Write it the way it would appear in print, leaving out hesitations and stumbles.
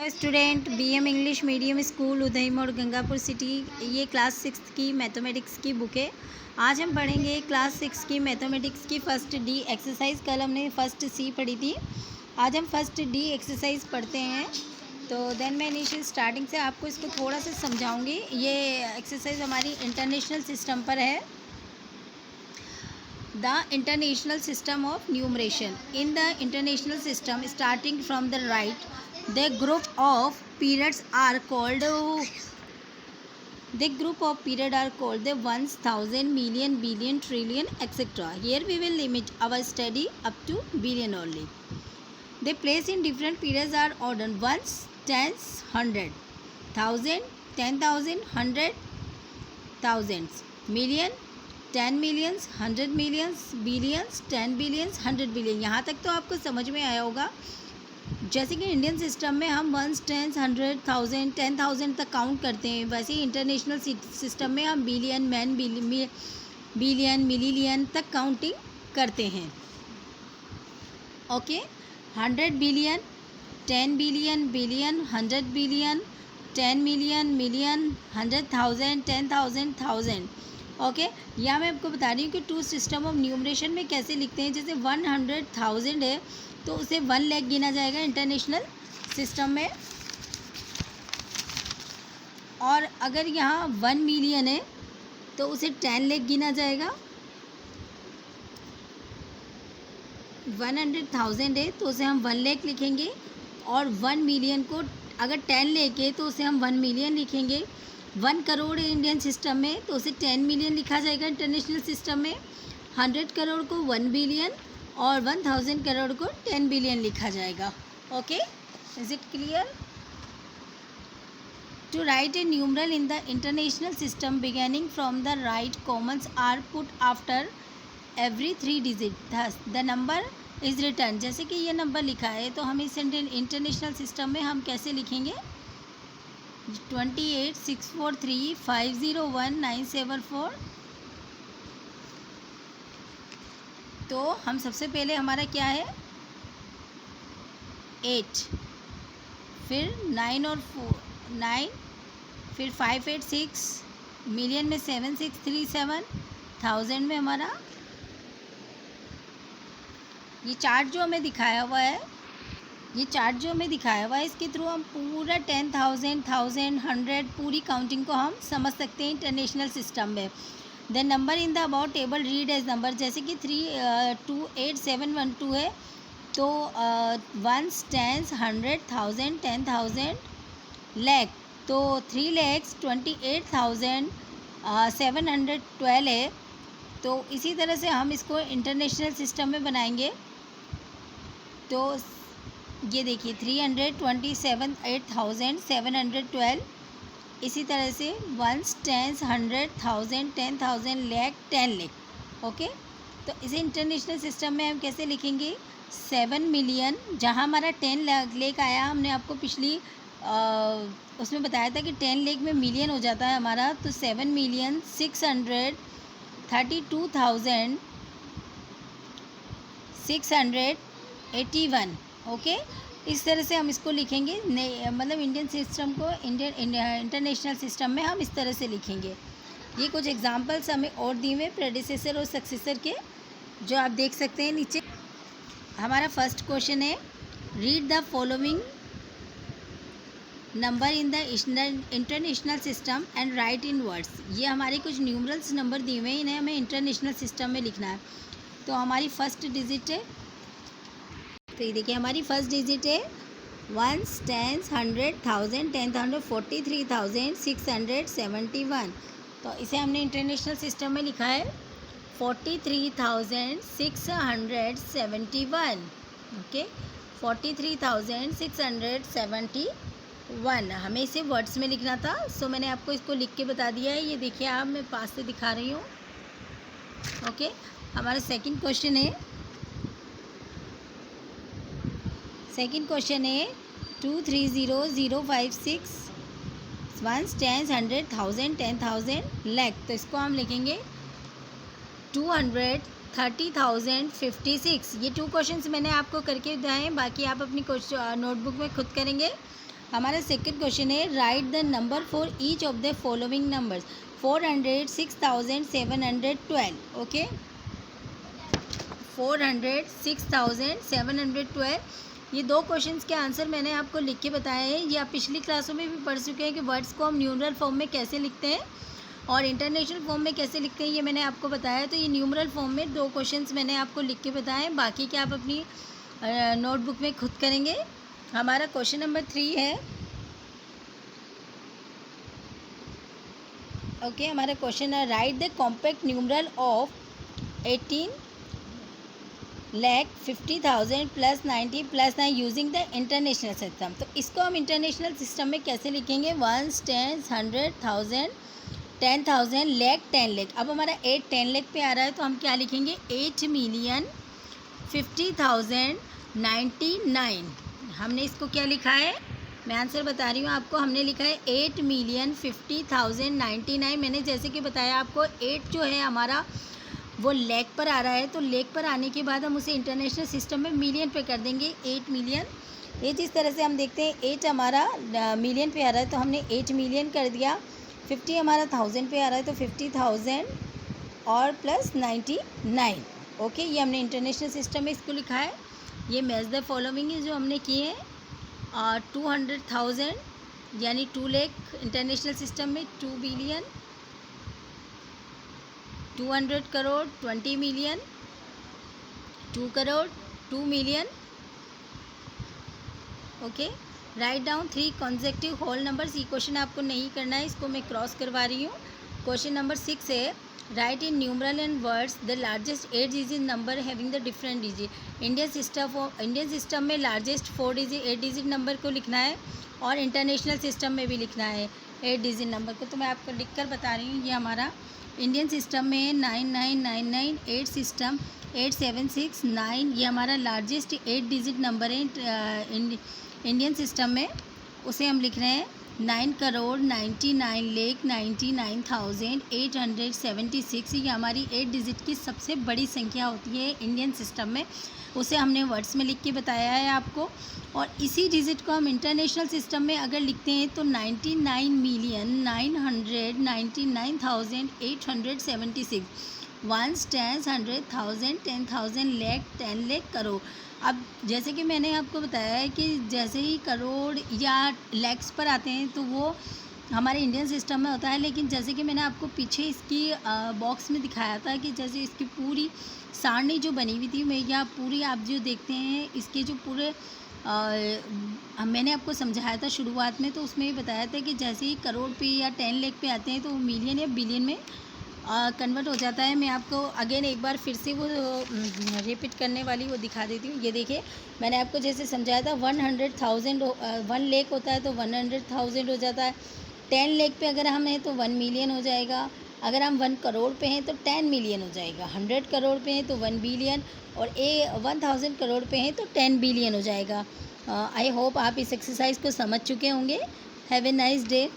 Student BM English medium school Uday Mod Gangapur city. ये class 6 की mathematics की बुक है। आज हम पढ़ेंगे क्लास 6 की मैथमेटिक्स की फर्स्ट डी एक्सरसाइज। कल हमने फर्स्ट सी पढ़ी थी, आज हम फर्स्ट डी एक्सरसाइज पढ़ते हैं। तो देन मैं इनिशियल स्टार्टिंग से आपको इसको थोड़ा सा समझाऊंगी। ये एक्सरसाइज हमारी इंटरनेशनल सिस्टम पर है। The international system of numeration. In the international system, starting from the right, the group of periods are called the ones, thousand, million, billion, trillion, etc. Here we will limit our study up to billion only. The place in different periods are ordered: ones, tens, hundred, thousand, 10,000, hundred, thousands, million, 10 millions, 100 millions, billions, 10 billions, 100 billion. यहाँ तक तो आपको समझ में आया होगा। जैसे कि इंडियन सिस्टम में हम वंस, टेंस, 100, 1000, 10,000 तक काउंट करते हैं, वैसे ही इंटरनेशनल सिस्टम में हम बिलियन, मैन, बिलियन, मिलियन तक काउंटिंग करते हैं। Okay, 100 billion, 10 billion, billion, 100 billion, 10 million, million, 100,000, 10,000, thousand. Okay, या मैं आपको बता रही हूँ कि टू सिस्टम ऑफ न्यूमरेशन में कैसे लिखते हैं। जैसे 100,000 है तो उसे 1 लाख गिना जाएगा इंटरनेशनल सिस्टम में, और अगर यहाँ 1 मिलियन है तो उसे 10 लाख गिना जाएगा। 100,000 है तो उसे हम 1 लाख लिखेंगे, और 1 मिलियन को अगर 10 लाख है तो उसे हम 1 मिलियन लिखेंगे। 1 करोड़ इंडियन सिस्टम में तो उसे 10 मिलियन लिखा जाएगा इंटरनेशनल सिस्टम में। 100 करोड़ को 1 बिलियन और 1000 करोड़ को 10 बिलियन लिखा जाएगा। Okay, is it clear? To write a numeral in the international system beginning from the right, commons are put after every 3 digit, thus the number is return. जैसे कि ये number लिखा है तो हम इस इंटरनेशनल सिस्टम में हम कैसे लिखेंगे? 28,643,501,974। तो हम सबसे पहले हमारा क्या है? 8, फिर 9 और 9, फिर 586, मिलियन में 7637, थाउजेंड में हमारा ये चार्ट जो हमें दिखाया हुआ है, इसके थ्रू हम पूरा 10,000, 1000, 100 पूरी काउंटिंग को हम समझ सकते हैं इंटरनेशनल सिस्टम में। The number in the above table read as number. जैसे कि 328,712 है तो वंस, टेंस, 100, 1000, 10,000, लैख तो 3,28,712 है। तो इसी तरह से हम इसको इंटरनेशनल सिस्टम में बनाएंगे। तो ये देखिए 327,8,712। इसी तरह से ones, tens, 100, 1000, 10,000, lakh, 10 lakh. Okay, तो इसे इंटरनेशनल सिस्टम में हम कैसे लिखेंगे? 7 मिलियन, जहाँ हमारा 10 लाख आया, हमने आपको पिछली उसमें बताया था कि 10 लाख में मिलियन हो जाता है हमारा। तो 7,632,681। ओके, इस तरह से हम इसको लिखेंगे। मतलब इंडियन सिस्टम को इंटरनेशनल सिस्टम में हम इस तरह से लिखेंगे। ये कुछ एग्जांपल्स हमें और दिए हुए प्रेडिसेसर और सक्सेसर के, जो आप देख सकते हैं नीचे। हमारा फर्स्ट क्वेश्चन है, read the following number in the international system and right in words. ये हमारे कुछ न्यूमरल्स नंबर दिए हुए हैं, इन्हें हमें इंटरनेशनल सिस्टम में लिखना है। तो हमारी फर्स्ट डिजिट है, तो ये देखिए हमारी फर्स्ट डिजिट है वंस, टेंस, 100, 1000, 10,000, 43,671। तो इसे हमने इंटरनेशनल सिस्टम में लिखा है 43,671। ओके, 43,671। हमें इसे वर्ड्स में लिखना था, सो मैंने आपको इसको लिख के बता दिया है। ये देखिए आप, मैं पास से दिखा रही हूँ। ओके, हमारा सेकंड क्वेश्चन है 230,056 वंस, टेंस, 100, 1000, 10,000, लैख। तो इसको हम लिखेंगे 230,056। ये 2 क्वेश्चंस मैंने आपको करके दिए हैं, बाकी आप अपनी नोटबुक में खुद करेंगे। हमारा सेकंड क्वेश्चन है right the number for each of the following numbers 400, 6712. Okay, 400, 6712. ये दो क्वेश्चंस के आंसर मैंने आपको लिख के बताए हैं. ये आप पिछली क्लासों में भी पढ़ चुके हैं कि वर्ड्स को हम न्यूमरल फॉर्म में कैसे लिखते हैं और इंटरनेशनल फॉर्म में कैसे लिखते हैं, ये मैंने आपको बताया. तो ये न्यूमरल फॉर्म में दो क्वेश्चंस मैंने आपको लिख के बताए हैं, बाकी के आप अपनी नोटबुक में खुद करेंगे. हमारा क्वेश्चन नंबर 3 है. ओके, हमारा क्वेश्चन है right the compact numeral of 18,50,000 plus 90 plus 9 using the international system. तो इसको हम इंटरनेशनल सिस्टम में कैसे लिखेंगे? 1, 10, 100,000, 10,000, लाख, 10 लाख. अब हमारा 8 10 लाख पे आ रहा है तो हम क्या लिखेंगे? 8,50,099. हमने इसको क्या लिखा है? मैं आंसर बता रही हूँ आपको. हमने लिखा है 8,50,099. मैंने जैसे कि बताया आपको 8 जो है हमारा वो लेख पर आ रहा है, तो लेख पर आने के बाद हम उसे इंटरनेशनल सिस्टम में मिलियन पे कर देंगे. 8 मिलियन. ये जिस तरह से हम देखते हैं 8 हमारा मिलियन पे आ रहा है तो हमने 8 मिलियन कर दिया. 50 हमारा 1000 पे आ रहा है तो 50,000 और प्लस 99. ओके, ये हमने इंटरनेशनल सिस्टम में इसको लिखा है. ये मैच द फॉलोइंग है जो हमने किए हैं. 200,000 यानी 2 लाख इंटरनेशनल सिस्टम में. 2 billion, 200 crore, 20 million, 2 crore, 2 million. Okay, write down 3 consecutive whole numbers. ये क्वेश्चन आपको नहीं करना है, इसको मैं क्रॉस करवा रही हूँ. क्वेश्चन नंबर 6 है right in numeral and words the largest 8 digit number having the different digit. Indian system में लार्जेस्ट 8 डिजिट नंबर को लिखना है और इंटरनेशनल सिस्टम में भी लिखना है 8 डिजिट नंबर को. तो मैं आपको लिख कर बता रही हूँ. ये हमारा इंडियन सिस्टम में 9999, 8 सिस्टम 8769. ये हमारा लार्जेस्ट 8 डिजिट नंबर है इंडियन सिस्टम में. उसे हम लिख रहे हैं 9,99,99,876. ये हमारी 8 डिजिट की सबसे बड़ी संख्या होती है इंडियन सिस्टम में. उसे हमने वर्ड्स में लिख के बताया है आपको. और इसी डिजिट को हम इंटरनेशनल सिस्टम में अगर लिखते हैं तो 99,999,876. 1, 10, 100,000, 10,000, लाख, 10 लाख, करोड़. अब जैसे कि मैंने आपको बताया है कि जैसे ही करोड़ या लैक्स पर आते हैं तो वो हमारे इंडियन सिस्टम में होता है. लेकिन जैसे कि मैंने आपको पीछे इसकी बॉक्स में दिखाया था कि जैसे इसकी पूरी सारणी जो बनी हुई थी, मैं या पूरी आप जो देखते हैं इसके जो पूरे मैंने आपको समझाया था शुरुआत में, तो उसमें ये बताया था कि जैसे ही करोड़ पे या 10 लाख पे आते हैं तो वो मिलियन या बिलियन में कन्वर्ट हो जाता है. मैं आपको अगेन एक बार फिर से वो रिपीट करने वाली वो दिखा देती हूँ. ये देखिए, मैंने आपको जैसे समझाया था 100,000 1 लाख होता है तो 100,000 हो जाता है. 10 लाख पे अगर हम हैं तो 1 मिलियन हो जाएगा. अगर हम 1 करोड़ पे हैं तो 10 मिलियन हो जाएगा. 100 करोड़ पे हैं तो 1 बिलियन और 1000 करोड़ पे हैं तो 10 बिलियन हो जाएगा. आई होप आप इस एक्सरसाइज को समझ चुके होंगे. Have a nice day.